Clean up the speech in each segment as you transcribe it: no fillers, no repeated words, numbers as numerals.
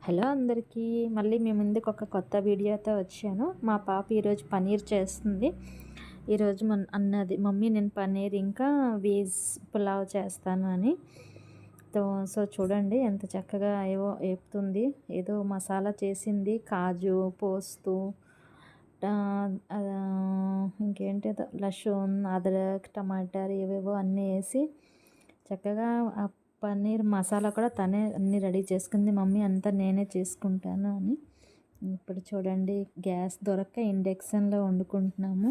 Hello అందరికీ, మళ్ళీ మీ ముందుకు ఒక కొత్త వీడియోతో వచ్చాను. మా పాప ఈరోజు పన్నీర్ చేస్తుంది. ఈరోజు అన్నది, మమ్మీ నేను పన్నీర్ ఇంకా వెజ్ పులావ్ చేస్తాను అని. సో చూడండి ఎంత చక్కగా ఏవో వేపుతుంది. ఏదో మసాలా చేసింది, కాజు పోస్తూ ఇంకేంటి లసూన్, అదరక్, టమాటర్ ఏవేవో అన్నీ వేసి చక్కగా పన్నీర్ మసాలా కూడా తనే అన్నీ రెడీ చేసుకుంది. మమ్మీ అంతా నేనే చేసుకుంటాను అని. ఇప్పుడు చూడండి, గ్యాస్ దొరక్క ఇండక్షన్లో వండుకుంటున్నాము.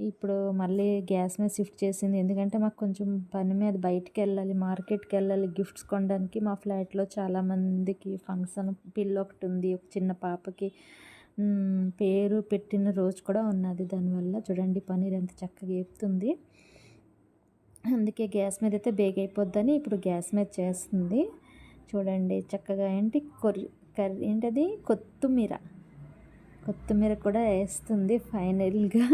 ఇప్పుడు మళ్ళీ గ్యాస్ మీద షిఫ్ట్ చేసింది, ఎందుకంటే మాకు కొంచెం పని మీద బయటికి వెళ్ళాలి, మార్కెట్కి వెళ్ళాలి గిఫ్ట్స్ కొనడానికి. మా ఫ్లాట్లో చాలామందికి ఫంక్షన్, పిల్ల ఒకటి ఉంది, ఒక చిన్న పాపకి పేరు పెట్టిన రోజు కూడా ఉన్నది. దానివల్ల చూడండి పన్నీర్ ఎంత చక్కగా వేపుతుంది. అందుకే గ్యాస్ మీద అయితే బేగ్ అయిపోద్దని ఇప్పుడు గ్యాస్ మీద చేస్తుంది. చూడండి చక్కగా కర్రీ ఏంటది, కొత్తిమీర కూడా వేస్తుంది ఫైనల్గా.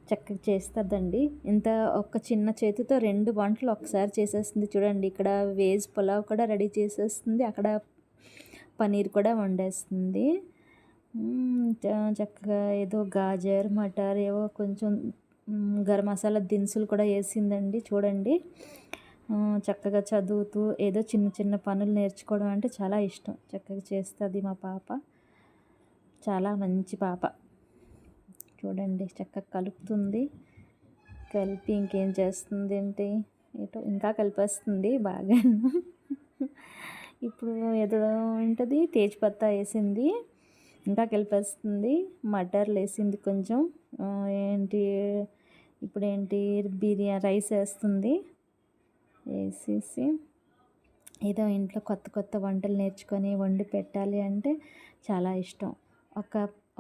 చక్కగా చేస్తుందండి. ఇంత ఒక చిన్న చేతితో 2 వంటలు ఒకసారి చేసేస్తుంది. చూడండి, ఇక్కడ వెజ్ పులావ్ కూడా రెడీ చేసేస్తుంది, అక్కడ పన్నీర్ కూడా వండేస్తుంది. చక్కగా ఏదో గాజర్, మటర్ ఏవో కొంచెం గరం మసాలా దినుసులు కూడా వేసిందండి. చూడండి, చక్కగా చదువుతూ ఏదో చిన్న చిన్న పనులు నేర్చుకోవడం అంటే చాలా ఇష్టం. చక్కగా చేస్తుంది మా పాప, చాలా మంచి పాప. చూడండి చక్కగా కలుపుతుంది. కలిపి ఇంకేం చేస్తుంది ఏంటి, ఇంకా కలిపేస్తుంది బాగా. ఇప్పుడు ఏదో ఏంటది, తేజ్పత్తా వేసింది, ఇంకా కలిపేస్తుంది. మటర్లు వేసింది కొంచెం. ఇప్పుడేంటి బిర్యానీ రైస్ వేస్తుంది. వేసేసి ఏదో ఇంట్లో కొత్త కొత్త వంటలు నేర్చుకొని వండి పెట్టాలి అంటే చాలా ఇష్టం.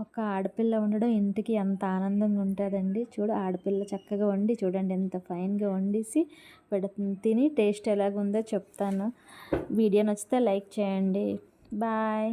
ఒక ఆడపిల్ల ఉండడం ఇంటికి ఎంత ఆనందంగా ఉంటుందండి. ఆడపిల్ల చక్కగా వండి చూడండి ఎంత ఫైన్గా వండేసి పెడుతుంది. తిని టేస్ట్ ఎలాగుందో చెప్తాను. వీడియో నచ్చితే లైక్ చేయండి. బాయ్.